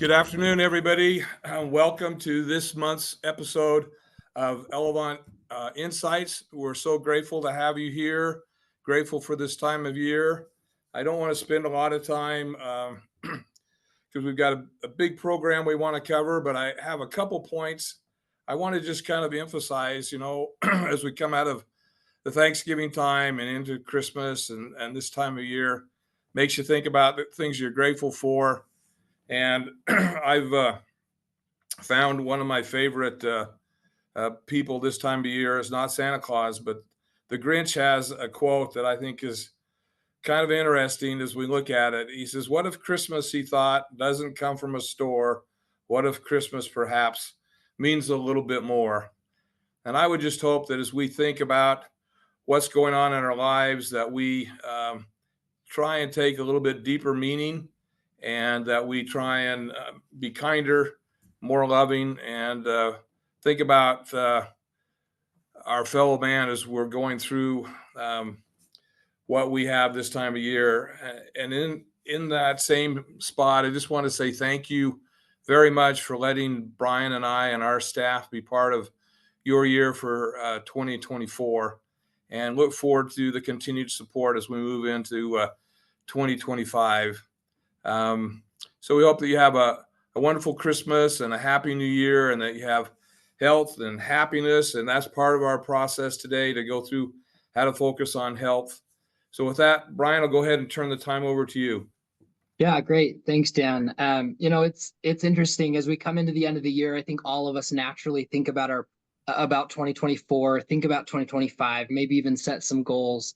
Good afternoon, everybody. Welcome to this month's episode of Elevánt Insights. We're so grateful to have you here, grateful for this time of year. I don't want to spend a lot of time because we've got a big program we want to cover, but I have a couple points I want to just kind of emphasize, as we come out of the Thanksgiving time and into Christmas and this time of year, makes you think about the things you're grateful for. And I've found one of my favorite people this time of year is not Santa Claus, but the Grinch has a quote that I think is kind of interesting as we look at it. He says, "What if Christmas," he thought, "doesn't come from a store? What if Christmas perhaps means a little bit more?" And I would just hope that as we think about what's going on in our lives, that we try and take a little bit deeper meaning, and that we try and be kinder, more loving, and think about our fellow man as we're going through what we have this time of year. And in that same spot, I just want to say thank you very much for letting Brian and I and our staff be part of your year for 2024, and look forward to the continued support as we move into 2025. So we hope that you have a wonderful Christmas and a happy new year, and that you have health and happiness. And that's part of our process today, to go through how to focus on health. So with that, Brian, I'll go ahead and turn the time over to you. Yeah, great. Thanks, Dan. It's interesting as we come into the end of the year. I think all of us naturally think about 2024, think about 2025, maybe even set some goals.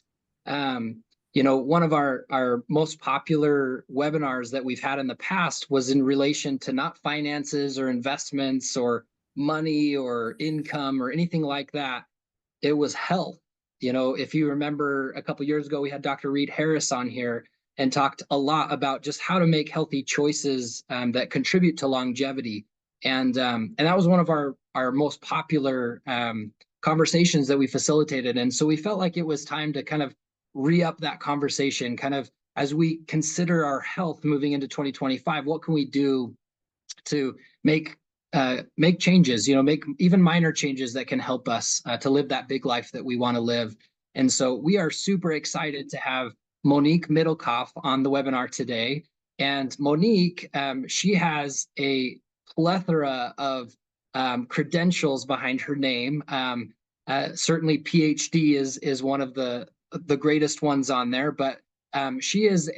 One of our most popular webinars that we've had in the past was in relation to not finances or investments or money or income or anything like that. It was health. If you remember a couple of years ago, we had Dr. Reed Harris on here and talked a lot about just how to make healthy choices that contribute to longevity. And that was one of our most popular conversations that we facilitated. And so we felt like it was time to kind of re-up that conversation, kind of as we consider our health moving into 2025. What can we do to make changes, make even minor changes that can help us to live that big life that we want to live? And so we are super excited to have Monique Middlekauff on the webinar today. And Monique, she has a plethora of credentials behind her name. Certainly PhD is one of the greatest ones on there, but she is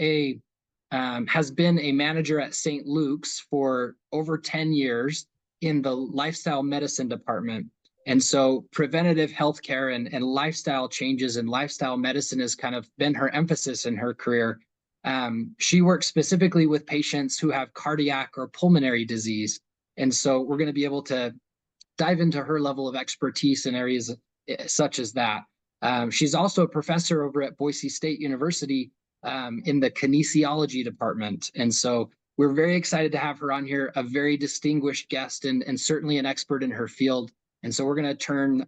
has been a manager at St. Luke's for over 10 years in the lifestyle medicine department. And so preventative healthcare and lifestyle changes and lifestyle medicine has kind of been her emphasis in her career. She works specifically with patients who have cardiac or pulmonary disease. And so we're going to be able to dive into her level of expertise in areas such as that. She's also a professor over at Boise State University in the kinesiology department. And so we're very excited to have her on here, a very distinguished guest and certainly an expert in her field. And so we're going to turn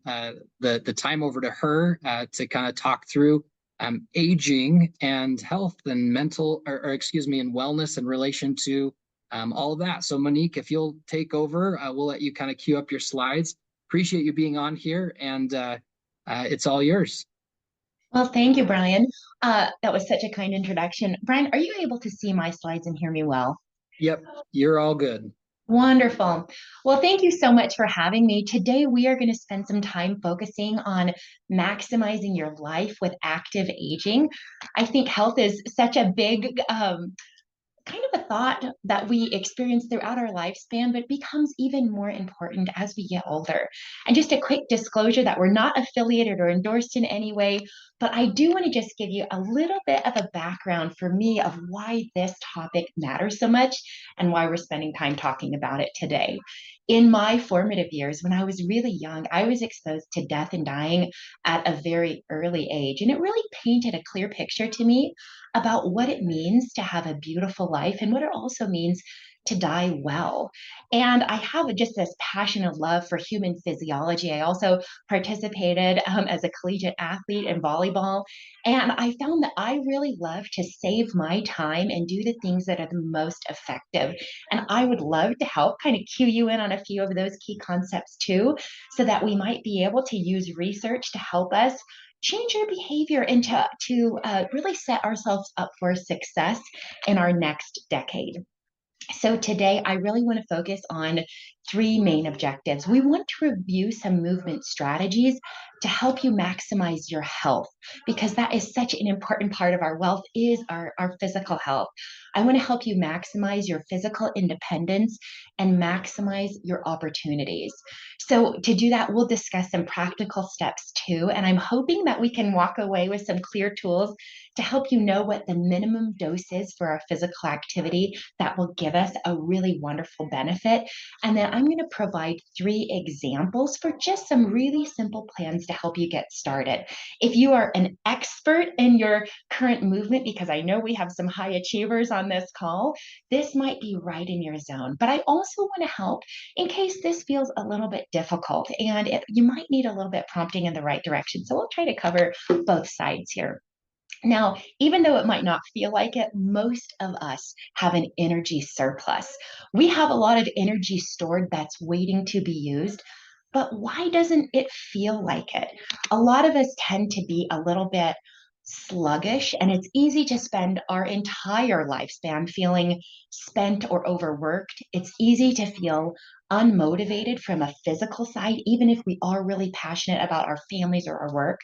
the time over to her to kind of talk through aging and health and and wellness in relation to all of that. So Monique, if you'll take over, we'll let you kind of queue up your slides. Appreciate you being on here, and it's all yours. Well, thank you, Brian. That was such a kind introduction. Brian, are you able to see my slides and hear me well? Yep, you're all good. Wonderful. Well, thank you so much for having me. Today, we are going to spend some time focusing on maximizing your life with active aging. I think health is such a big kind of a thought that we experience throughout our lifespan, but becomes even more important as we get older. And just a quick disclosure that we're not affiliated or endorsed in any way, but I do want to just give you a little bit of a background for me of why this topic matters so much and why we're spending time talking about it today. In my formative years, when I was really young, I was exposed to death and dying at a very early age. And it really painted a clear picture to me about what it means to have a beautiful life and what it also means to die well. And I have just this passionate love for human physiology. I also participated as a collegiate athlete in volleyball. And I found that I really love to save my time and do the things that are the most effective. And I would love to help kind of cue you in on a few of those key concepts too, so that we might be able to use research to help us change our behavior and to really set ourselves up for success in our next decade. So today, I really want to focus on three main objectives. We want to review some movement strategies to help you maximize your health, because that is such an important part of our wealth is our physical health. I want to help you maximize your physical independence and maximize your opportunities. So to do that, we'll discuss some practical steps too. And I'm hoping that we can walk away with some clear tools to help you know what the minimum dose is for our physical activity that will give us a really wonderful benefit. And then I'm going to provide 3 examples for just some really simple plans to help you get started. If you are an expert in your current movement, because I know we have some high achievers on this call, this might be right in your zone. But I also want to help in case this feels a little bit difficult and you might need a little bit prompting in the right direction. So we'll try to cover both sides here. Now, even though it might not feel like it, most of us have an energy surplus. We have a lot of energy stored that's waiting to be used, but why doesn't it feel like it? A lot of us tend to be a little bit sluggish, and it's easy to spend our entire lifespan feeling spent or overworked. It's easy to feel unmotivated from a physical side, even if we are really passionate about our families or our work.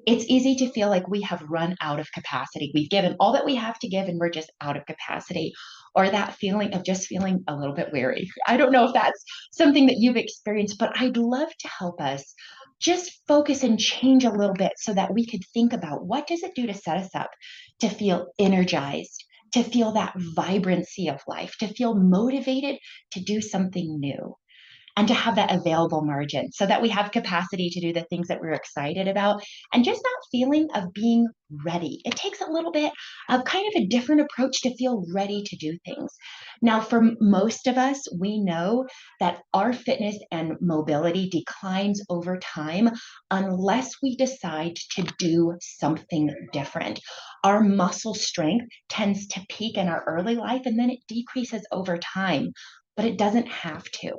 It's easy to feel like we have run out of capacity. We've given all that we have to give and we're just out of capacity, or that feeling of just feeling a little bit weary. I don't know if that's something that you've experienced, but I'd love to help us just focus and change a little bit so that we could think about what does it do to set us up to feel energized, to feel that vibrancy of life, to feel motivated to do something new, and to have that available margin so that we have capacity to do the things that we're excited about, and just that feeling of being ready. It takes a little bit of kind of a different approach to feel ready to do things. Now, for most of us, we know that our fitness and mobility declines over time unless we decide to do something different. Our muscle strength tends to peak in our early life and then it decreases over time, but it doesn't have to.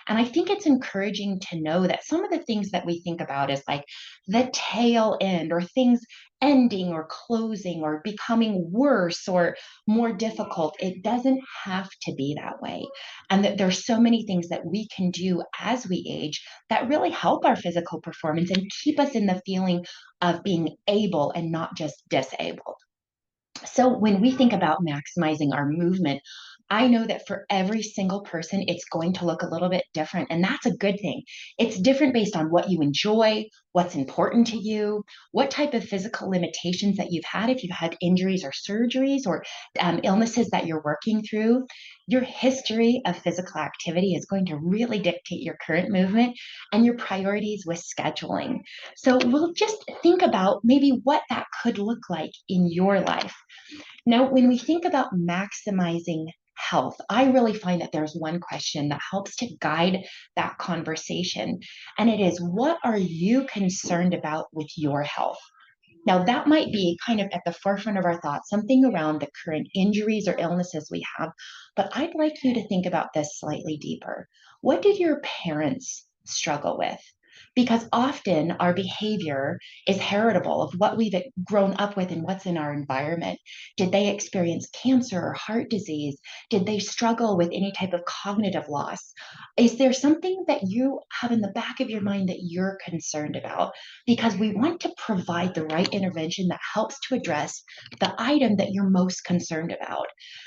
And I think it's encouraging to know that some of the things that we think about is like the tail end, or things ending or closing or becoming worse or more difficult. It doesn't have to be that way. And that there's so many things that we can do as we age that really help our physical performance and keep us in the feeling of being able and not just disabled. So when we think about maximizing our movement, I know that for every single person, it's going to look a little bit different. And that's a good thing. It's different based on what you enjoy, what's important to you, what type of physical limitations that you've had, if you've had injuries or surgeries or illnesses that you're working through. Your history of physical activity is going to really dictate your current movement and your priorities with scheduling. So we'll just think about maybe what that could look like in your life. Now, when we think about maximizing health, I really find that there's one question that helps to guide that conversation. And it is, what are you concerned about with your health? Now, that might be kind of at the forefront of our thoughts, something around the current injuries or illnesses we have. But I'd like you to think about this slightly deeper. What did your parents struggle with? Because often our behavior is heritable of what we've grown up with and what's in our environment. Did they experience cancer or heart disease? Did they struggle with any type of cognitive loss? Is there something that you have in the back of your mind that you're concerned about? Because we want to provide the right intervention that helps to address the item that you're most concerned about.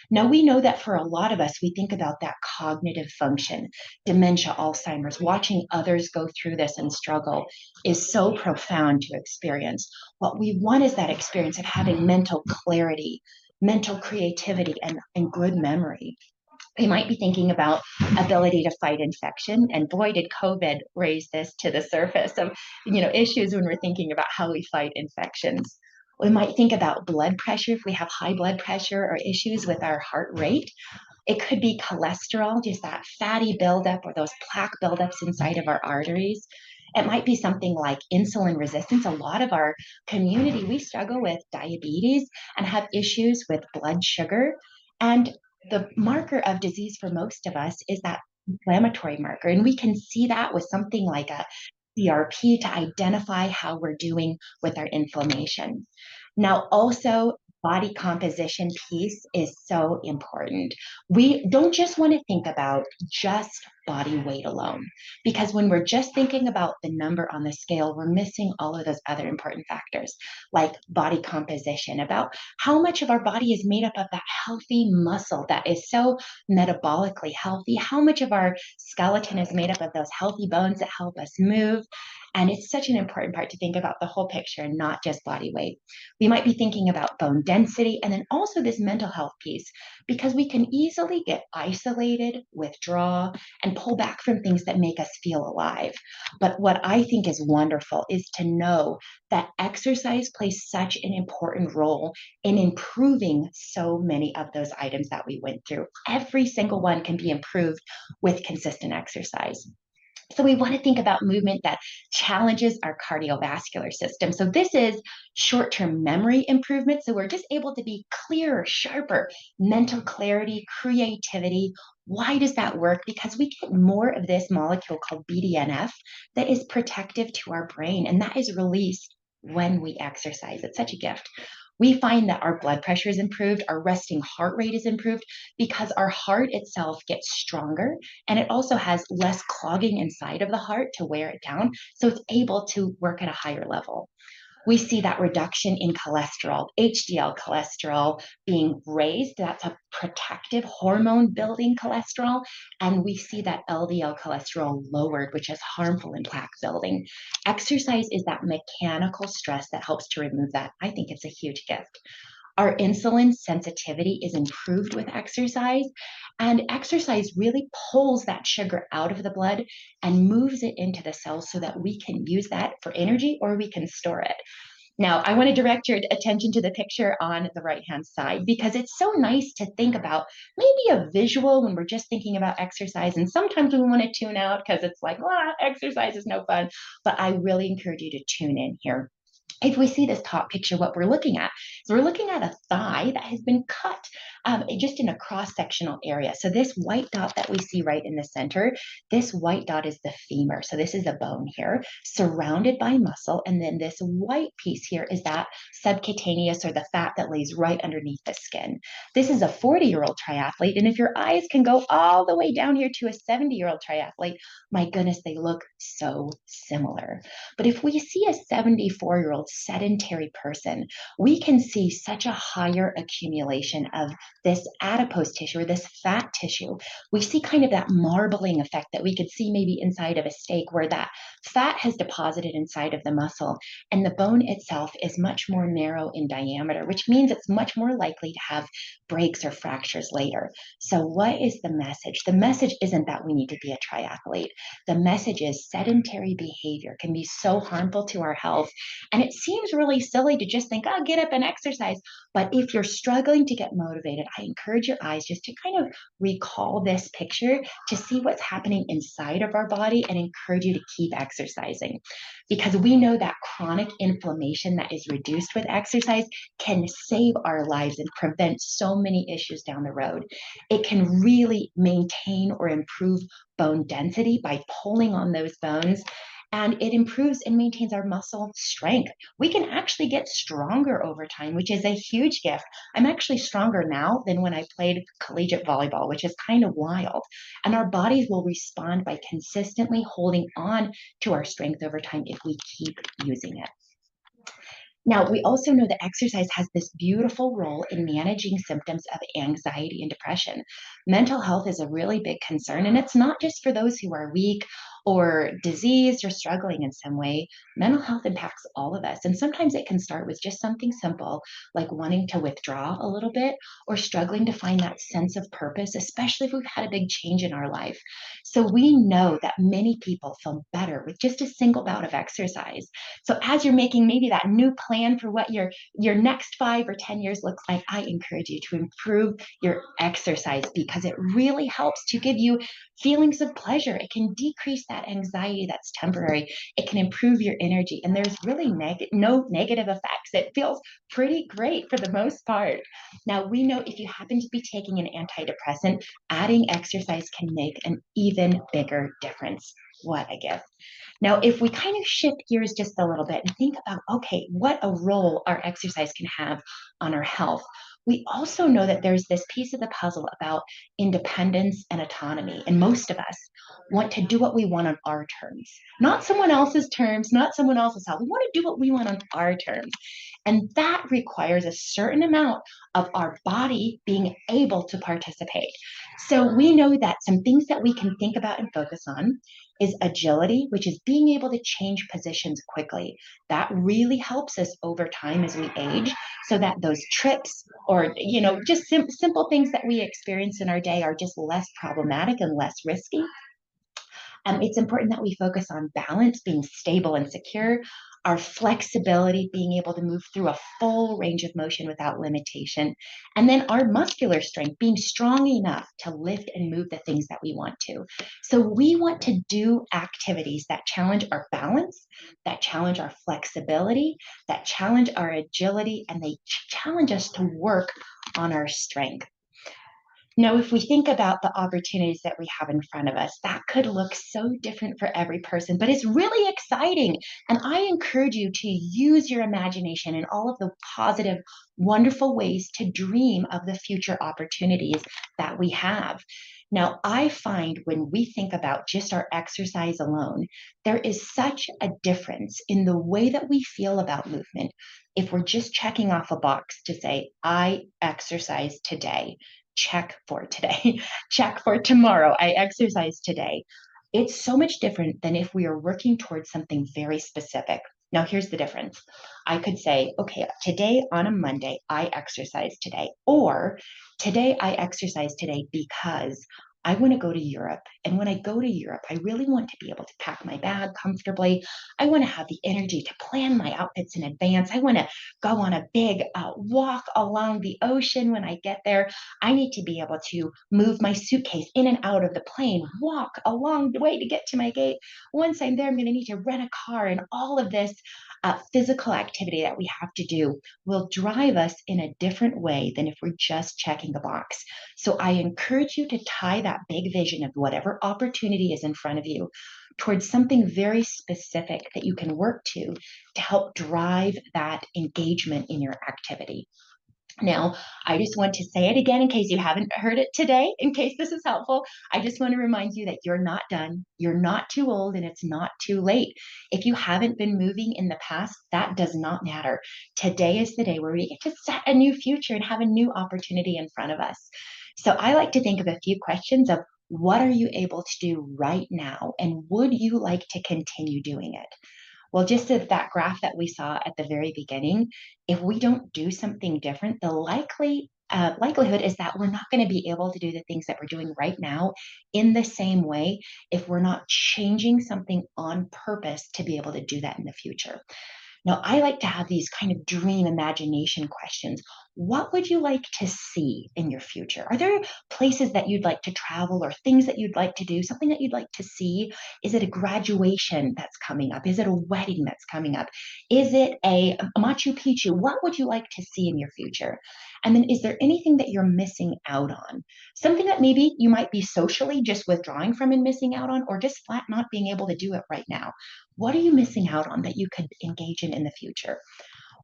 Now, we know that for a lot of us, we think about that cognitive function, dementia, Alzheimer's. Watching others go through this and struggle is so profound to experience. What we want is that experience of having mental clarity, mental creativity, and good memory. We might be thinking about ability to fight infection, and boy, did COVID raise this to the surface of issues when we're thinking about how we fight infections. We might think about blood pressure if we have high blood pressure or issues with our heart rate. It could be cholesterol, just that fatty buildup or those plaque buildups inside of our arteries. It might be something like insulin resistance. A lot of our community, we struggle with diabetes and have issues with blood sugar. And the marker of disease for most of us is that inflammatory marker. And we can see that with something like a CRP to identify how we're doing with our inflammation. Now, also, body composition piece is so important. We don't just want to think about just body weight alone, because when we're just thinking about the number on the scale, we're missing all of those other important factors like body composition, about how much of our body is made up of that healthy muscle that is so metabolically healthy, how much of our skeleton is made up of those healthy bones that help us move. And it's such an important part to think about the whole picture, not just body weight. We might be thinking about bone density and then also this mental health piece, because we can easily get isolated, withdraw, and pull back from things that make us feel alive. But what I think is wonderful is to know that exercise plays such an important role in improving so many of those items that we went through. Every single one can be improved with consistent exercise. So we want to think about movement that challenges our cardiovascular system. So this is short-term memory improvement. So we're just able to be clearer, sharper, mental clarity, creativity. Why does that work? Because we get more of this molecule called BDNF that is protective to our brain, and that is released when we exercise. It's such a gift. We find that our blood pressure is improved, our resting heart rate is improved because our heart itself gets stronger, and it also has less clogging inside of the heart to wear it down, so it's able to work at a higher level. We see that reduction in cholesterol, HDL cholesterol being raised. That's a protective hormone building cholesterol. And we see that LDL cholesterol lowered, which is harmful in plaque building. Exercise is that mechanical stress that helps to remove that. I think it's a huge gift. Our insulin sensitivity is improved with exercise, and exercise really pulls that sugar out of the blood and moves it into the cells so that we can use that for energy or we can store it. Now, I want to direct your attention to the picture on the right-hand side because it's so nice to think about maybe a visual when we're just thinking about exercise. And sometimes we want to tune out because it's like, well, exercise is no fun. But I really encourage you to tune in here. If we see this top picture, what we're looking at is we're looking at a thigh that has been cut just in a cross-sectional area. So this white dot that we see right in the center, this white dot is the femur. So this is a bone here surrounded by muscle. And then this white piece here is that subcutaneous or the fat that lays right underneath the skin. This is a 40-year-old triathlete. And if your eyes can go all the way down here to a 70-year-old triathlete, my goodness, they look so similar. But if we see a 74-year-old sedentary person, we can see such a higher accumulation of this adipose tissue or this fat tissue. We see kind of that marbling effect that we could see maybe inside of a steak where that fat has deposited inside of the muscle and the bone itself is much more narrow in diameter, which means it's much more likely to have breaks or fractures later. So what is the message? The message isn't that we need to be a triathlete. The message is sedentary behavior can be so harmful to our health. And it seems really silly to just think, oh, get up and exercise. But if you're struggling to get motivated, I encourage your eyes just to kind of recall this picture to see what's happening inside of our body and encourage you to keep exercising. Because we know that chronic inflammation that is reduced with exercise can save our lives and prevent so many issues down the road. It can really maintain or improve bone density by pulling on those bones, and it improves and maintains our muscle strength. We can actually get stronger over time, which is a huge gift. I'm actually stronger now than when I played collegiate volleyball, which is kind of wild. And our bodies will respond by consistently holding on to our strength over time if we keep using it. Now, we also know that exercise has this beautiful role in managing symptoms of anxiety and depression. Mental health is a really big concern, and it's not just for those who are weak or diseased or struggling in some way, mental health impacts all of us. And sometimes it can start with just something simple, like wanting to withdraw a little bit or struggling to find that sense of purpose, especially if we've had a big change in our life. So we know that many people feel better with just a single bout of exercise. So as you're making maybe that new plan for what your next 5 or 10 years looks like, I encourage you to improve your exercise because it really helps to give you feelings of pleasure. It can decrease that anxiety that's temporary. It can improve your energy, and there's really no negative effects. It feels pretty great for the most part. Now, we know if you happen to be taking an antidepressant, adding exercise can make an even bigger difference. What a gift. Now, if we kind of shift gears just a little bit and think about, okay, what a role our exercise can have on our health, we also know that there's this piece of the puzzle about independence and autonomy. And most of us want to do what we want on our terms, not someone else's terms, not someone else's health. We want to do what we want on our terms. And that requires a certain amount of our body being able to participate. So we know that some things that we can think about and focus on is agility, which is being able to change positions quickly. That really helps us over time as we age, so that those trips or just simple things that we experience in our day are just less problematic and less risky. It's important that we focus on balance, being stable and secure, our flexibility, being able to move through a full range of motion without limitation, and then our muscular strength, being strong enough to lift and move the things that we want to. So we want to do activities that challenge our balance, that challenge our flexibility, that challenge our agility, and they challenge us to work on our strength. Now, if we think about the opportunities that we have in front of us, that could look so different for every person, but it's really exciting. And I encourage you to use your imagination in all of the positive, wonderful ways to dream of the future opportunities that we have. Now, I find when we think about just our exercise alone, there is such a difference in the way that we feel about movement. If we're just checking off a box to say, I exercise today, check for today, check for tomorrow, I exercise today. It's so much different than if we are working towards something very specific. Now, here's the difference. I could say, okay, today on a Monday, I exercise today, or today I exercise today because I want to go to Europe. And when I go to Europe, I really want to be able to pack my bag comfortably. I want to have the energy to plan my outfits in advance. I want to go on a big walk along the ocean when I get there. I need to be able to move my suitcase in and out of the plane, walk a long way to get to my gate. Once I'm there, I'm going to need to rent a car, and all of this physical activity that we have to do will drive us in a different way than if we're just checking a box. So I encourage you to tie that big vision of whatever opportunity is in front of you towards something very specific that you can work to help drive that engagement in your activity. Now, I just want to say it again in case you haven't heard it today, in case this is helpful. I just want to remind you that you're not done, you're not too old, and it's not too late. If you haven't been moving in the past, that does not matter. Today is the day where we get to set a new future and have a new opportunity in front of us. So I like to think of a few questions of what are you able to do right now, and would you like to continue doing it? Well, just as that graph that we saw at the very beginning, if we don't do something different, the likelihood is that we're not going to be able to do the things that we're doing right now in the same way if we're not changing something on purpose to be able to do that in the future. Now, I like to have these kind of dream imagination questions. What would you like to see in your future? Are there places that you'd like to travel or things that you'd like to do, something that you'd like to see? Is it a graduation that's coming up? Is it a wedding that's coming up? Is it a Machu Picchu? What would you like to see in your future? And then is there anything that you're missing out on? Something that maybe you might be socially just withdrawing from and missing out on, or just flat not being able to do it right now. What are you missing out on that you could engage in the future?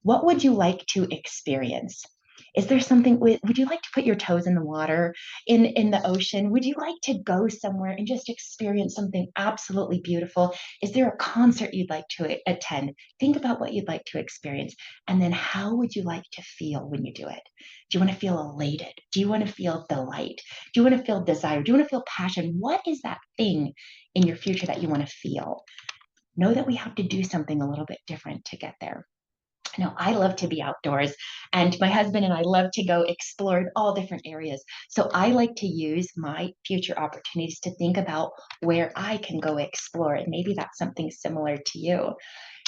What would you like to experience? Is there something, would you like to put your toes in the water, in the ocean? Would you like to go somewhere and just experience something absolutely beautiful? Is there a concert you'd like to attend? Think about what you'd like to experience. And then how would you like to feel when you do it? Do you want to feel elated? Do you want to feel delight? Do you want to feel desire? Do you want to feel passion? What is that thing in your future that you want to feel? Know that we have to do something a little bit different to get there. Now, I love to be outdoors, and my husband and I love to go explore all different areas. So I like to use my future opportunities to think about where I can go explore. And maybe that's something similar to you.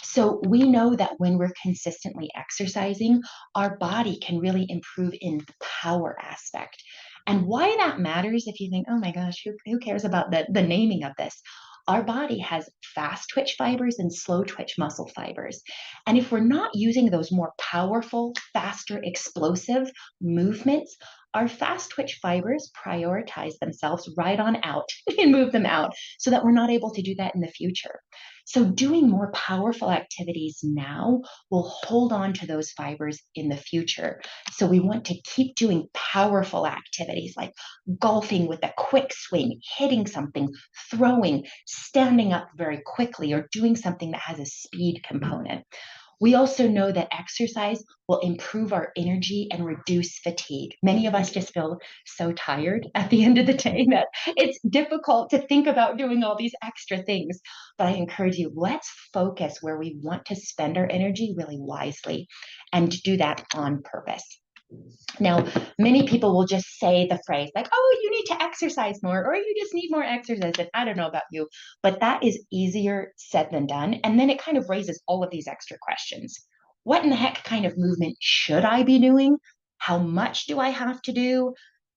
So we know that when we're consistently exercising, our body can really improve in the power aspect. And why that matters, if you think, oh my gosh, who cares about the naming of this? Our body has fast twitch fibers and slow twitch muscle fibers. And if we're not using those more powerful, faster, explosive movements, our fast twitch fibers prioritize themselves right on out and move them out so that we're not able to do that in the future. So doing more powerful activities now will hold on to those fibers in the future. So we want to keep doing powerful activities like golfing with a quick swing, hitting something, throwing, standing up very quickly, or doing something that has a speed component. We also know that exercise will improve our energy and reduce fatigue. Many of us just feel so tired at the end of the day that it's difficult to think about doing all these extra things. But I encourage you, let's focus where we want to spend our energy really wisely and do that on purpose. Now, many people will just say the phrase like, oh, you need to exercise more, or you just need more exercise. And I don't know about you, but that is easier said than done. And then it kind of raises all of these extra questions. What in the heck kind of movement should I be doing? How much do I have to do?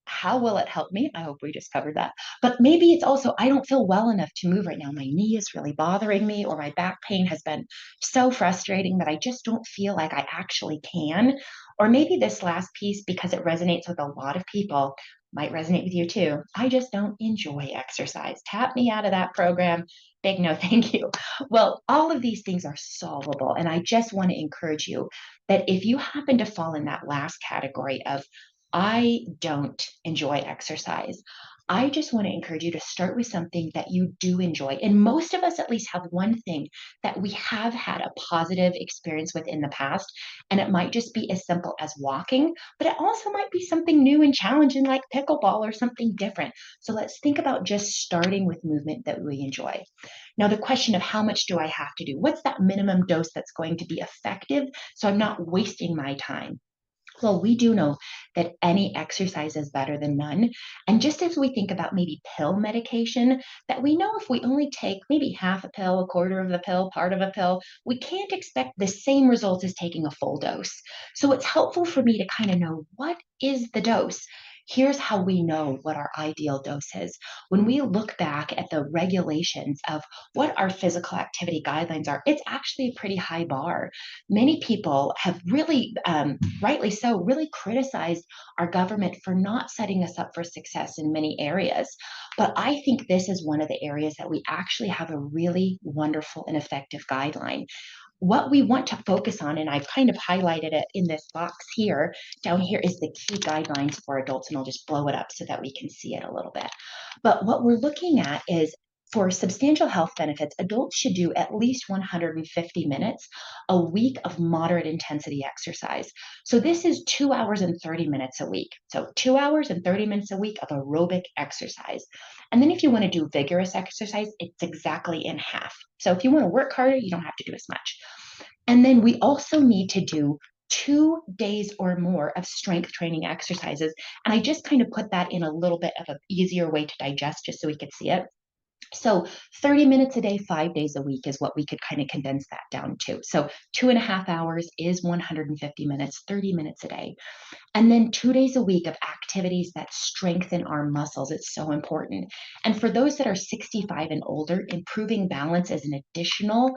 How will it help me? I hope we just covered that. But maybe it's also, I don't feel well enough to move right now. My knee is really bothering me, or my back pain has been so frustrating that I just don't feel like I actually can. Or maybe this last piece, because it resonates with a lot of people, might resonate with you too. I just don't enjoy exercise. Tap me out of that program. Big no, thank you. Well, all of these things are solvable. And I just want to encourage you that if you happen to fall in that last category of, I don't enjoy exercise, I just want to encourage you to start with something that you do enjoy. And most of us at least have one thing that we have had a positive experience with in the past. And it might just be as simple as walking, but it also might be something new and challenging like pickleball or something different. So let's think about just starting with movement that we enjoy. Now, the question of how much do I have to do? What's that minimum dose that's going to be effective so I'm not wasting my time? Well, we do know that any exercise is better than none. And just as we think about maybe pill medication, that we know if we only take maybe half a pill, a quarter of the pill, part of a pill, we can't expect the same results as taking a full dose. So it's helpful for me to kind of know, what is the dose? Here's how we know what our ideal dose is. When we look back at the regulations of what our physical activity guidelines are, it's actually a pretty high bar. Many people have really, rightly so, really criticized our government for not setting us up for success in many areas. But I think this is one of the areas that we actually have a really wonderful and effective guideline. What we want to focus on, and I've kind of highlighted it in this box here, down here, is the key guidelines for adults, and I'll just blow it up so that we can see it a little bit. But what we're looking at is, for substantial health benefits, adults should do at least 150 minutes a week of moderate intensity exercise. So this is 2 hours and 30 minutes a week. So 2 hours and 30 minutes a week of aerobic exercise. And then if you want to do vigorous exercise, it's exactly in half. So if you want to work harder, you don't have to do as much. And then we also need to do 2 days or more of strength training exercises. And I just kind of put that in a little bit of an easier way to digest just so we could see it. So 30 minutes a day, 5 days a week is what we could kind of condense that down to. So 2.5 hours is 150 minutes, 30 minutes a day. And then 2 days a week of activities that strengthen our muscles. It's so important. And for those that are 65 and older, improving balance is an additional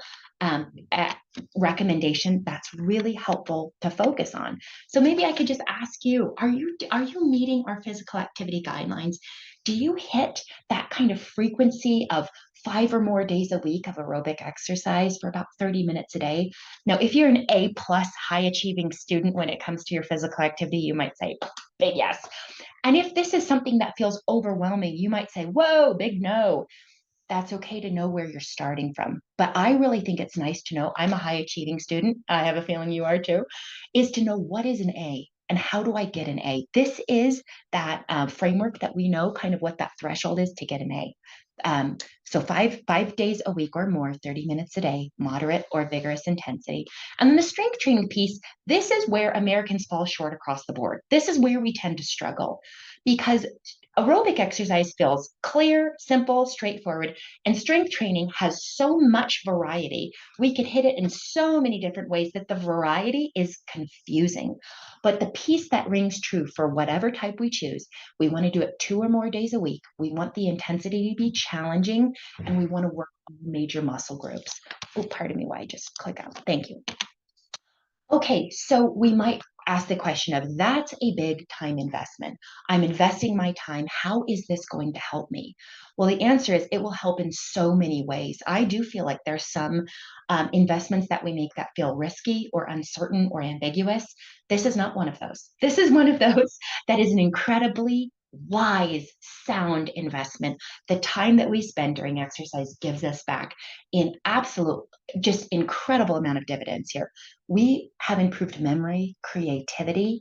recommendation that's really helpful to focus on. So maybe I could just ask you, are you meeting our physical activity guidelines? Do you hit that kind of frequency of 5 or more days a week of aerobic exercise for about 30 minutes a day? Now, if you're an A plus high achieving student when it comes to your physical activity, you might say, big yes. And if this is something that feels overwhelming, you might say, whoa, big no. That's okay to know where you're starting from. But I really think it's nice to know, I'm a high achieving student, I have a feeling you are too, is to know what is an A and how do I get an A? This is that framework that we know kind of what that threshold is to get an A. So five days a week or more, 30 minutes a day, moderate or vigorous intensity. And then the strength training piece, this is where Americans fall short across the board. This is where we tend to struggle because aerobic exercise feels clear, simple, straightforward, and strength training has so much variety. We could hit it in so many different ways that the variety is confusing. But the piece that rings true for whatever type we choose, we want to do it 2 or more days a week. We want the intensity to be challenging, and we want to work on major muscle groups. Oh, pardon me while I just click out. Thank you. Okay, so we might ask the question of, that's a big time investment. I'm investing my time. How is this going to help me? Well, the answer is it will help in so many ways. I do feel like there's some investments that we make that feel risky or uncertain or ambiguous. This is not one of those. This is one of those that is an incredibly wise, sound investment. The time that we spend during exercise gives us back in absolute, just incredible amount of dividends here. We have improved memory, creativity,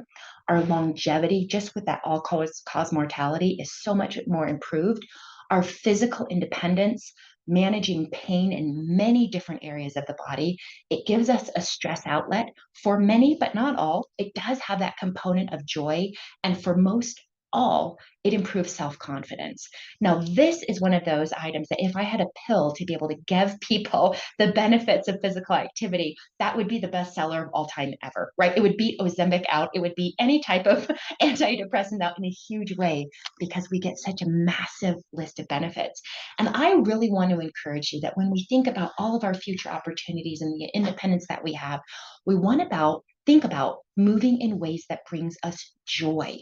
our longevity, just with that all-cause mortality is so much more improved. Our physical independence, managing pain in many different areas of the body. It gives us a stress outlet. For many, but not all, it does have that component of joy. And for most all, it improves self-confidence. Now, this is one of those items that if I had a pill to be able to give people the benefits of physical activity, that would be the best seller of all time ever, right? It would beat Ozempic out. It would beat any type of antidepressant out in a huge way because we get such a massive list of benefits. And I really want to encourage you that when we think about all of our future opportunities and the independence that we have, we want to think about moving in ways that brings us joy.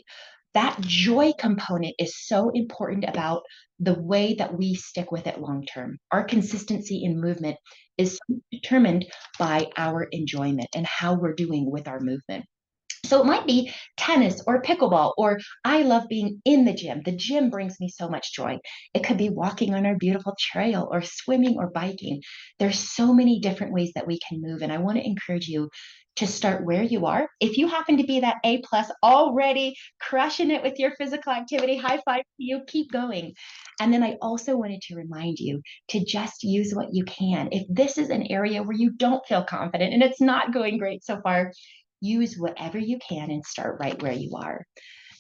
That joy component is so important about the way that we stick with it long term. Our consistency in movement is determined by our enjoyment and how we're doing with our movement. So it might be tennis or pickleball, or I love being in the gym. The gym brings me so much joy. It could be walking on our beautiful trail or swimming or biking. There's so many different ways that we can move. And I want to encourage you to start where you are. If you happen to be that A plus already crushing it with your physical activity, high five to you, keep going. And then I also wanted to remind you to just use what you can. If this is an area where you don't feel confident and it's not going great so far, use whatever you can and start right where you are.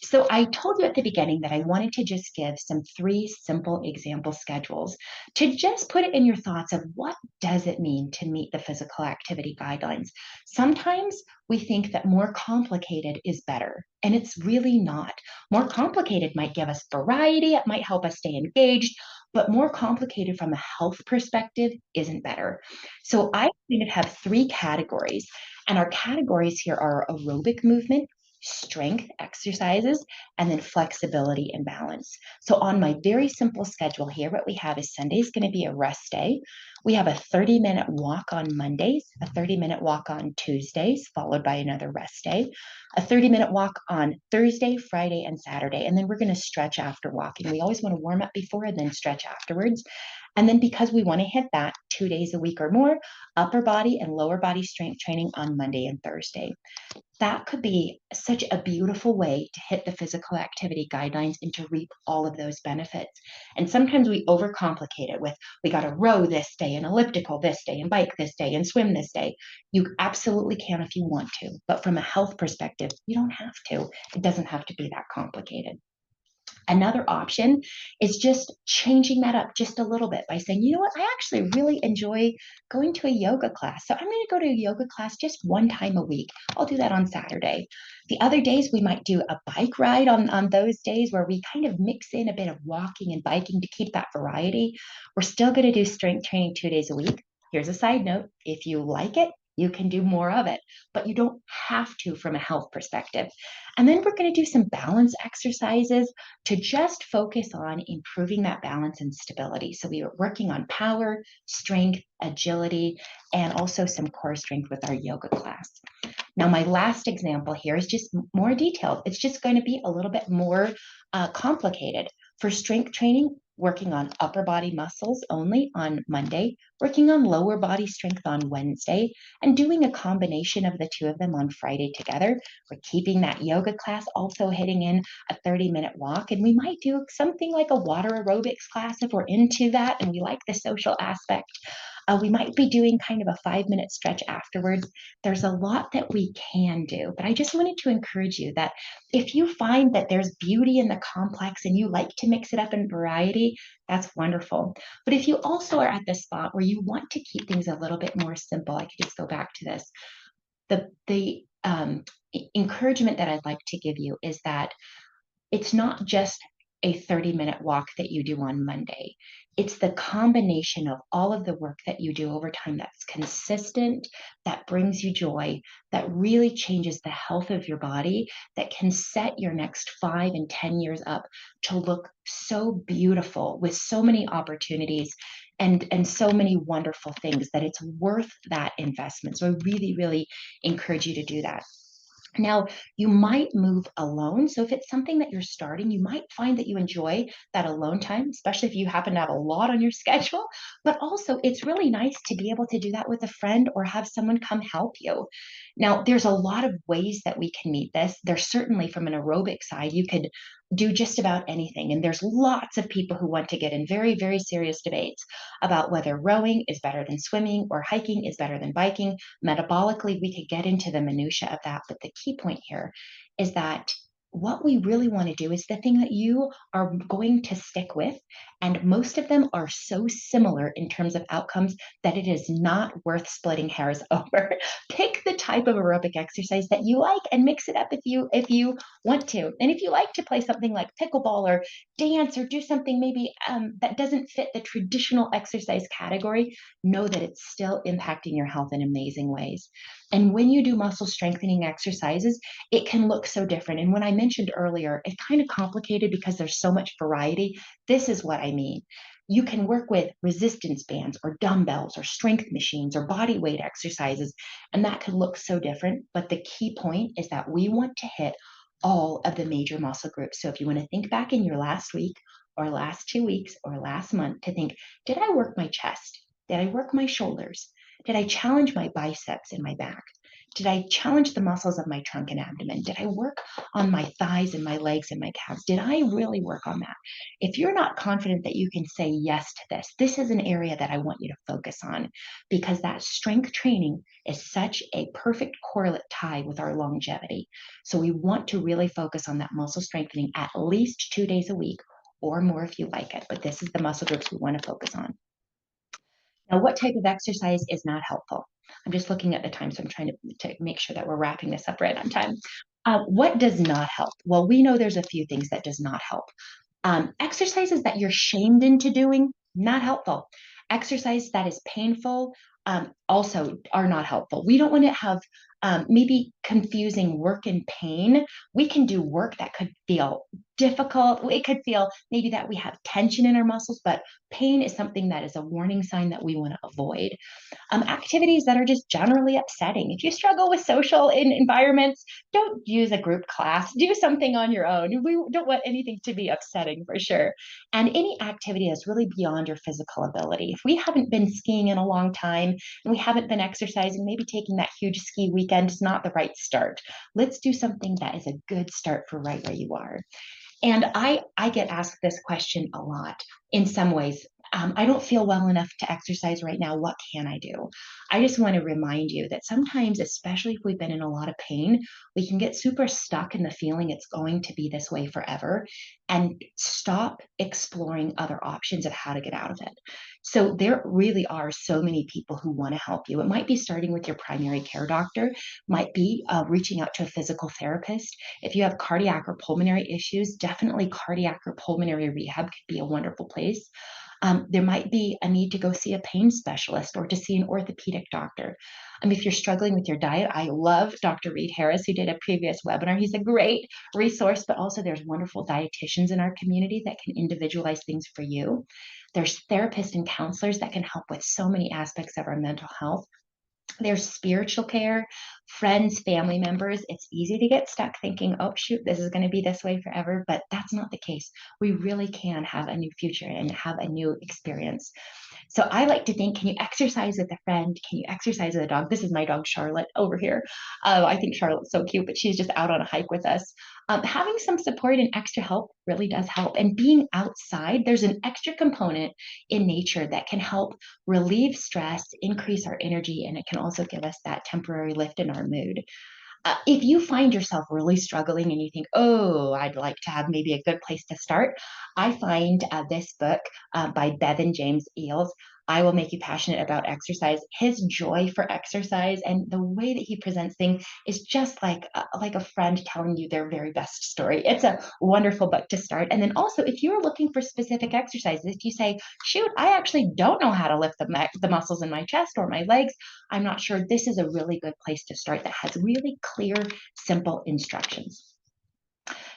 So I told you at the beginning that I wanted to just give some 3 simple example schedules to just put it in your thoughts of what does it mean to meet the physical activity guidelines. Sometimes we think that more complicated is better, and it's really not. More complicated might give us variety, it might help us stay engaged, but more complicated from a health perspective isn't better. So I kind of have 3 categories, and our categories here are aerobic movement, strength exercises, and then flexibility and balance. So on my very simple schedule here, what we have is Sunday is going to be a rest day. We have a 30-minute walk on Mondays, a 30-minute walk on Tuesdays, followed by another rest day, a 30-minute walk on Thursday, Friday, and Saturday. And then we're going to stretch after walking. We always want to warm up before and then stretch afterwards. And then because we want to hit that 2 days a week or more, upper body and lower body strength training on Monday and Thursday. That could be such a beautiful way to hit the physical activity guidelines and to reap all of those benefits. And sometimes we overcomplicate it with, we got to row this day and elliptical this day and bike this day and swim this day. You absolutely can if you want to, but from a health perspective, you don't have to. It doesn't have to be that complicated. Another option is just changing that up just a little bit by saying, you know what, I actually really enjoy going to a yoga class. So I'm going to go to a yoga class just 1 time a week. I'll do that on Saturday. The other days we might do a bike ride on those days where we kind of mix in a bit of walking and biking to keep that variety. We're still going to do strength training 2 days a week. Here's a side note. If you like it, You can do more of it, but you don't have to from a health perspective. And then we're going to do some balance exercises to just focus on improving that balance and stability. So we are working on power, strength, agility, and also some core strength with our yoga class. Now, my last example here is just more detailed. It's just going to be a little bit more complicated. For strength training, working on upper body muscles only on Monday, working on lower body strength on Wednesday, and doing a combination of the two of them on Friday together. We're keeping that yoga class, also hitting in a 30-minute walk, and we might do something like a water aerobics class if we're into that and we like the social aspect. We might be doing kind of a 5-minute stretch afterwards. There's a lot that we can do, but I just wanted to encourage you that if you find that there's beauty in the complex and you like to mix it up in variety, that's wonderful. But if you also are at the spot where you want to keep things a little bit more simple, I could just go back to this. The encouragement that I'd like to give you is that it's not just a 30-minute walk that you do on Monday. It's the combination of all of the work that you do over time that's consistent, that brings you joy, that really changes the health of your body, that can set your next 5 and 10 years up to look so beautiful with so many opportunities and so many wonderful things that it's worth that investment. So I really, really encourage you to do that. Now, you might move alone. So if it's something that you're starting, you might find that you enjoy that alone time, especially if you happen to have a lot on your schedule. But also, it's really nice to be able to do that with a friend or have someone come help you. Now, there's a lot of ways that we can meet this. There's certainly from an aerobic side, you could do just about anything. And there's lots of people who want to get in very, very serious debates about whether rowing is better than swimming or hiking is better than biking. Metabolically, we could get into the minutia of that, but the key point here is that what we really want to do is the thing that you are going to stick with, and most of them are so similar in terms of outcomes that it is not worth splitting hairs over. Pick the type of aerobic exercise that you like and mix it up if you want to. And if you like to play something like pickleball or dance or do something maybe that doesn't fit the traditional exercise category, know that it's still impacting your health in amazing ways. And when you do muscle strengthening exercises, it can look so different. And when I mentioned earlier, it's kind of complicated because there's so much variety. This is what I mean. You can work with resistance bands or dumbbells or strength machines or body weight exercises, and that can look so different. But the key point is that we want to hit all of the major muscle groups. So if you want to think back in your last week or last 2 weeks or last month to think, did I work my chest? Did I work my shoulders? Did I challenge my biceps and my back? Did I challenge the muscles of my trunk and abdomen? Did I work on my thighs and my legs and my calves? Did I really work on that? If you're not confident that you can say yes to this, this is an area that I want you to focus on, because that strength training is such a perfect correlate tie with our longevity. So we want to really focus on that muscle strengthening at least 2 days a week or more if you like it. But this is the muscle groups we want to focus on. Now, what type of exercise is not helpful? I'm just looking at the time, so I'm trying to make sure that we're wrapping this up right on time. What does not help? Well, we know there's a few things that does not help. Exercises that you're shamed into doing, not helpful. Exercise that is painful, also are not helpful. We don't want to have maybe confusing work and pain. We can do work that could feel difficult. It could feel maybe that we have tension in our muscles, but pain is something that is a warning sign that we want to avoid. Activities that are just generally upsetting. If you struggle with social environments, don't use a group class. Do something on your own. We don't want anything to be upsetting for sure. And any activity that's really beyond your physical ability. If we haven't been skiing in a long time and we haven't been exercising, maybe taking that huge ski weekend is not the right start. Let's do something that is a good start for right where you are. And I get asked this question a lot in some ways. I don't feel well enough to exercise right now. What can I do? I just want to remind you that sometimes, especially if we've been in a lot of pain, we can get super stuck in the feeling it's going to be this way forever and stop exploring other options of how to get out of it. So there really are so many people who want to help you. It might be starting with your primary care doctor, might be reaching out to a physical therapist. If you have cardiac or pulmonary issues, definitely cardiac or pulmonary rehab could be a wonderful place. There might be a need to go see a pain specialist or to see an orthopedic doctor. If you're struggling with your diet, I love Dr. Reed Harris, who did a previous webinar. He's a great resource, but also there's wonderful dietitians in our community that can individualize things for you. There's therapists and counselors that can help with so many aspects of our mental health. There's spiritual care, friends, family members. It's easy to get stuck thinking, oh, shoot, this is going to be this way forever. But that's not the case. We really can have a new future and have a new experience. So I like to think, can you exercise with a friend? Can you exercise with a dog? This is my dog, Charlotte, over here. I think Charlotte's so cute, but she's just out on a hike with us. Having some support and extra help really does help. And being outside, there's an extra component in nature that can help relieve stress, increase our energy, and it can also give us that temporary lift in our mood. If you find yourself really struggling and you think, oh, I'd like to have maybe a good place to start, I find this book by Bevan James Eales, I Will Make You Passionate About Exercise. His joy for exercise and the way that he presents things is just like a friend telling you their very best story. It's a wonderful book to start. And then also, if you're looking for specific exercises, if you say, shoot, I actually don't know how to lift the muscles in my chest or my legs, I'm not sure, this is a really good place to start that has really clear, simple instructions.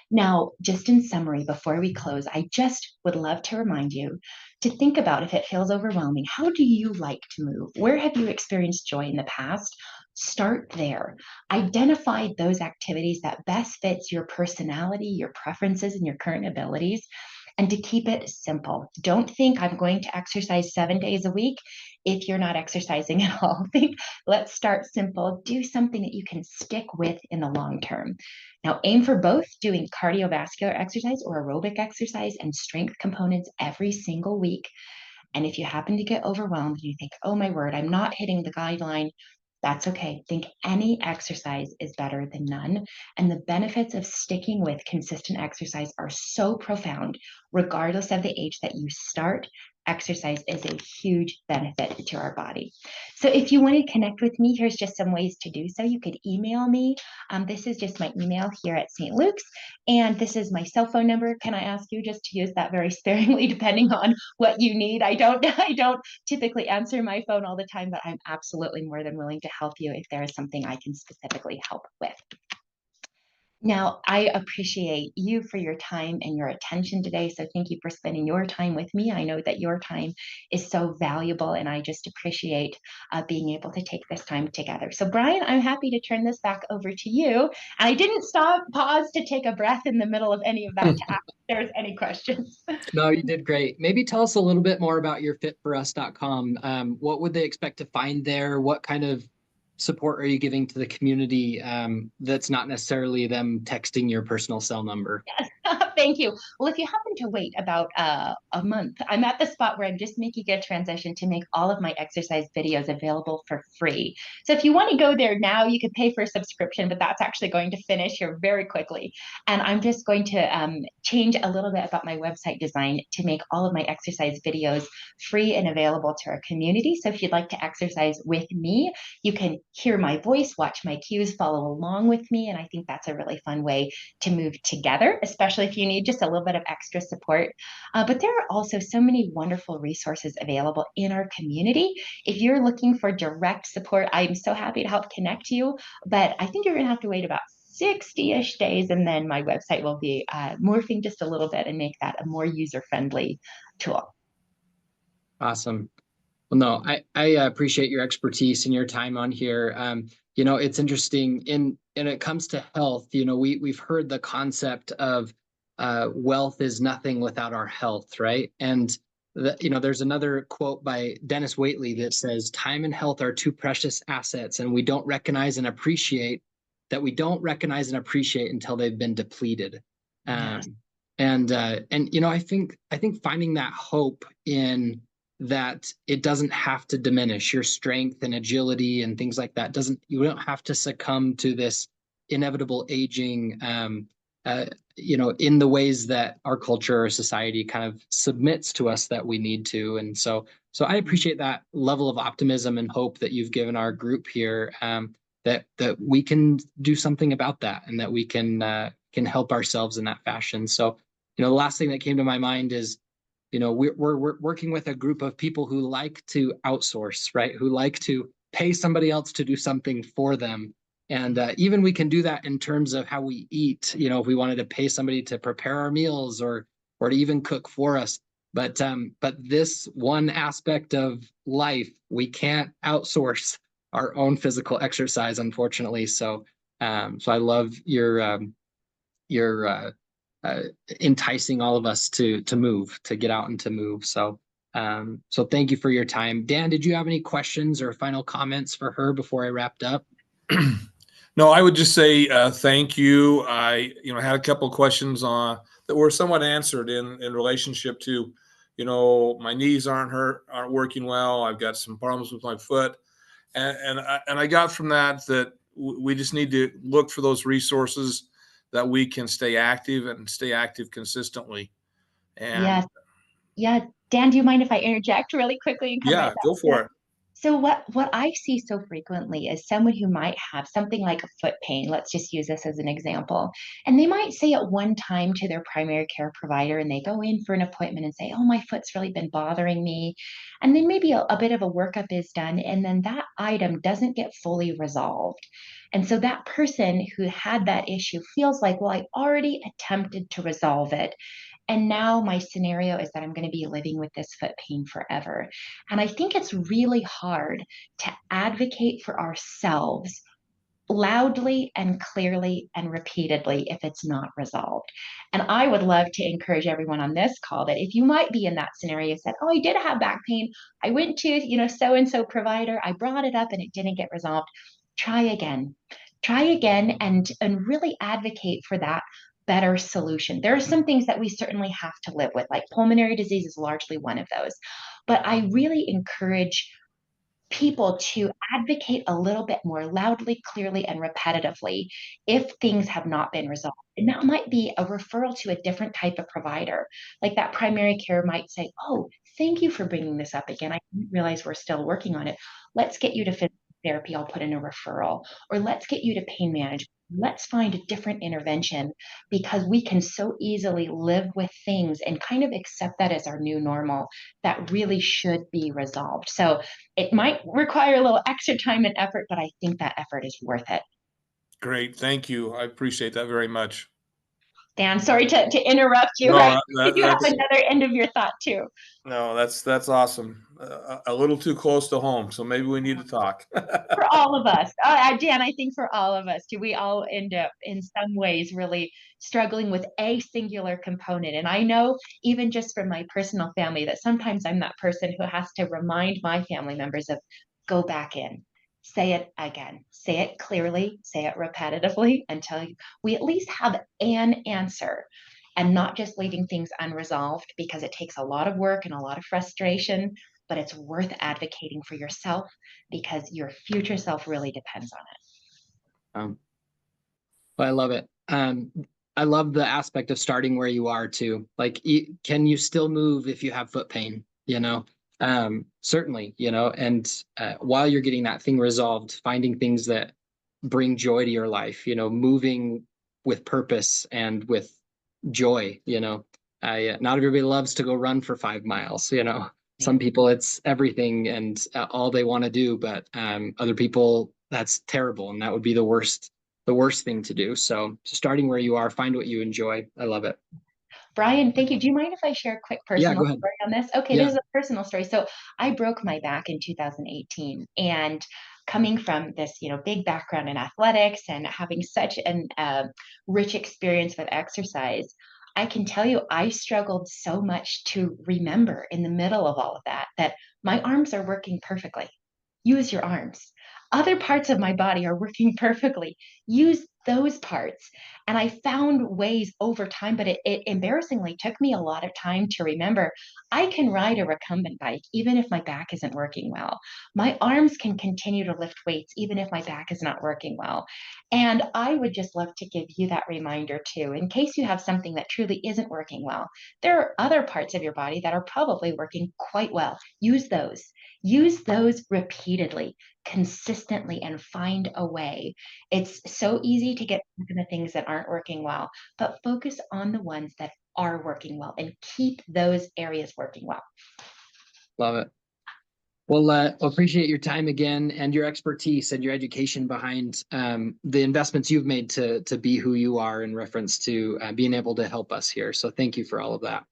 Now, just in summary, before we close, I just would love to remind you to think about, if it feels overwhelming, how do you like to move? Where have you experienced joy in the past? Start there. Identify those activities that best fits your personality, your preferences, and your current abilities. And to keep it simple, don't think I'm going to exercise 7 days a week if you're not exercising at all. Think, let's start simple. Do something that you can stick with in the long term. Now, aim for both doing cardiovascular exercise or aerobic exercise and strength components every single week. And if you happen to get overwhelmed and you think, oh my word, I'm not hitting the guideline, that's okay. Think any exercise is better than none. And the benefits of sticking with consistent exercise are so profound, regardless of the age that you start. Exercise is a huge benefit to our body. So if you want to connect with me, here's just some ways to do so. You could email me. This is just my email here at St. Luke's. And this is my cell phone number. Can I ask you just to use that very sparingly, depending on what you need? I don't typically answer my phone all the time, but I'm absolutely more than willing to help you if there is something I can specifically help with. Now, I appreciate you for your time and your attention today. So thank you for spending your time with me. I know that your time is so valuable, and I just appreciate being able to take this time together. So Brian, I'm happy to turn this back over to you. And I didn't pause to take a breath in the middle of any of that to ask if there's any questions. No, you did great. Maybe tell us a little bit more about your fitforus.com. What would they expect to find there? What kind of support are you giving to the community that's not necessarily them texting your personal cell number? Yes. Thank you. Well, if you happen to wait about a month, I'm at the spot where I'm just making a transition to make all of my exercise videos available for free. So if you want to go there now, you could pay for a subscription, but that's actually going to finish here very quickly. And I'm just going to change a little bit about my website design to make all of my exercise videos free and available to our community. So if you'd like to exercise with me, you can hear my voice, watch my cues, follow along with me. And I think that's a really fun way to move together, especially if you need just a little bit of extra support. But there are also so many wonderful resources available in our community. If you're looking for direct support, I'm so happy to help connect you, but I think you're going to have to wait about 60-ish days, and then my website will be morphing just a little bit and make that a more user-friendly tool. Awesome. Well, no, I appreciate your expertise and your time on here. It's interesting and it comes to health. We've heard the concept of wealth is nothing without our health, right? And there's another quote by Dennis Waitley that says, "Time and health are two precious assets, and we don't recognize and appreciate until they've been depleted." Yes. I think finding that hope in that it doesn't have to diminish your strength and agility and things like that. You don't have to succumb to this inevitable aging, in the ways that our culture or society kind of submits to us that we need to. And so I appreciate that level of optimism and hope that you've given our group here, that we can do something about that and that we can help ourselves in that fashion. So, the last thing that came to my mind is, we're working with a group of people who like to outsource, right? Who like to pay somebody else to do something for them. And even we can do that in terms of how we eat. If we wanted to pay somebody to prepare our meals or to even cook for us. But this one aspect of life, we can't outsource our own physical exercise, unfortunately. So I love your enticing all of us to move, to get out and to move. So thank you for your time. Dan, did you have any questions or final comments for her before I wrapped up? No, I would just say thank you. I had a couple of questions that were somewhat answered in relationship to, my knees aren't working well. I've got some problems with my foot, and I got from that we just need to look for those resources that we can stay active and stay active consistently. And Yeah. Dan, do you mind if I interject really quickly and come right yeah, back? go for it. So what I see so frequently is someone who might have something like a foot pain. Let's just use this as an example. And they might say at one time to their primary care provider, and they go in for an appointment and say, oh, my foot's really been bothering me. And then maybe a bit of a workup is done, and then that item doesn't get fully resolved. And so that person who had that issue feels like, well, I already attempted to resolve it. And now my scenario is that I'm going to be living with this foot pain forever. And I think it's really hard to advocate for ourselves loudly and clearly and repeatedly if it's not resolved. And I would love to encourage everyone on this call that if you might be in that scenario, said, oh, I did have back pain. I went to, so-and-so provider. I brought it up and it didn't get resolved. Try again. Try again and really advocate for that better solution. There are some things that we certainly have to live with, like pulmonary disease is largely one of those. But I really encourage people to advocate a little bit more loudly, clearly, and repetitively if things have not been resolved. And that might be a referral to a different type of provider. Like that primary care might say, oh, thank you for bringing this up again. I didn't realize we're still working on it. Let's get you to physical therapy. I'll put in a referral. Or let's get you to pain management. Let's find a different intervention, because we can so easily live with things and kind of accept that as our new normal that really should be resolved. So it might require a little extra time and effort, but I think that effort is worth it. Great. Thank you. I appreciate that very much. Dan, sorry to interrupt you. No, Did you have another end of your thought too? No, that's awesome. A little too close to home, so maybe we need to talk. For all of us. Dan, I think for all of us too, we all end up in some ways really struggling with a singular component. And I know even just from my personal family that sometimes I'm that person who has to remind my family members of go back in, say it again, say it clearly, say it repetitively until we at least have an answer, and not just leaving things unresolved, because it takes a lot of work and a lot of frustration, but it's worth advocating for yourself because your future self really depends on it. I love it. I love the aspect of starting where you are too. Like, can you still move if you have foot pain? Certainly, and while you're getting that thing resolved, finding things that bring joy to your life, moving with purpose and with joy. Not everybody loves to go run for 5 miles. Some people it's everything and all they want to do, but other people that's terrible, and that would be the worst thing to do. So starting where you are, find what you enjoy. I love it. Brian, thank you. Do you mind if I share a quick personal go ahead. story on this? Okay, This is a personal story. So I broke my back in 2018, and coming from this, big background in athletics and having such an rich experience with exercise, I can tell you I struggled so much to remember in the middle of all of that my arms are working perfectly. Use your arms. Other parts of my body are working perfectly. Use those parts. And I found ways over time, but it embarrassingly took me a lot of time to remember I can ride a recumbent bike even if my back isn't working well. My arms can continue to lift weights even if my back is not working well. And I would just love to give you that reminder too, in case you have something that truly isn't working well. There are other parts of your body that are probably working quite well. Use those. Use those repeatedly, consistently, and find a way. It's so easy to get stuck in the things that aren't working well, but focus on the ones that are working well and keep those areas working well. Love it. Well, appreciate your time again and your expertise and your education behind the investments you've made to be who you are in reference to being able to help us here. So thank you for all of that.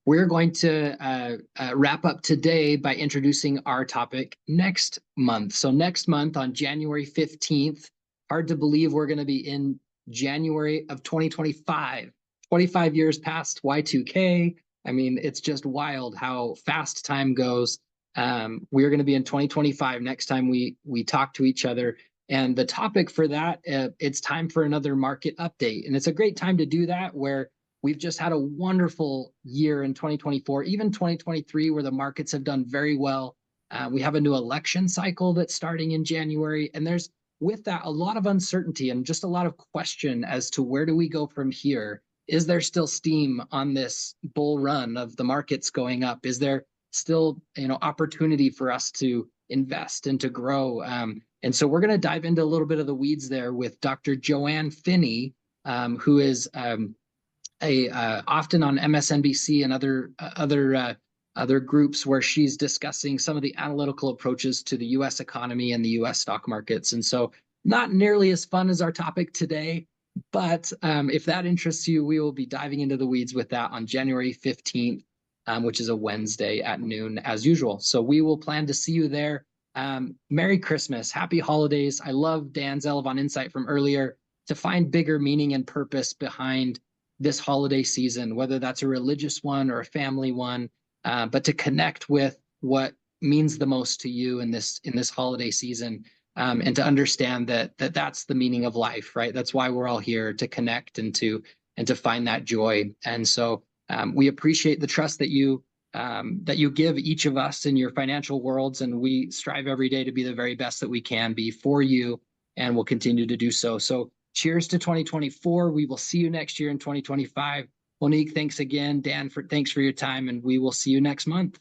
We're going to wrap up today by introducing our topic next month. So next month on January 15th, hard to believe we're going to be in January of 2025, 25 years past Y2K. I mean, it's just wild how fast time goes. We're going to be in 2025 next time we talk to each other. And the topic for that, it's time for another market update. And it's a great time to do that where we've just had a wonderful year in 2024, even 2023, where the markets have done very well. We have a new election cycle that's starting in January. And there's, with that, a lot of uncertainty and just a lot of question as to where do we go from here? Is there still steam on this bull run of the markets going up? Is there still, opportunity for us to invest and to grow? And so we're going to dive into a little bit of the weeds there with Dr. Joanne Finney, who is often on MSNBC and other groups where she's discussing some of the analytical approaches to the U.S. economy and the U.S. stock markets. And so not nearly as fun as our topic today, but if that interests you, we will be diving into the weeds with that on January 15th, which is a Wednesday at noon as usual. So we will plan to see you there. Merry Christmas, happy holidays. I love Dan's Elevánt Insight from earlier, to find bigger meaning and purpose behind this holiday season, whether that's a religious one or a family one, but to connect with what means the most to you in this holiday season, and to understand that's the meaning of life, right? That's why we're all here, to connect and to find that joy. And so we appreciate the trust that you give each of us in your financial worlds, and we strive every day to be the very best that we can be for you, and we'll continue to do so. So cheers to 2024. We will see you next year in 2025. Monique, thanks again. Dan, thanks for your time, and we will see you next month.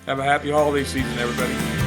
Have a happy holiday season, everybody.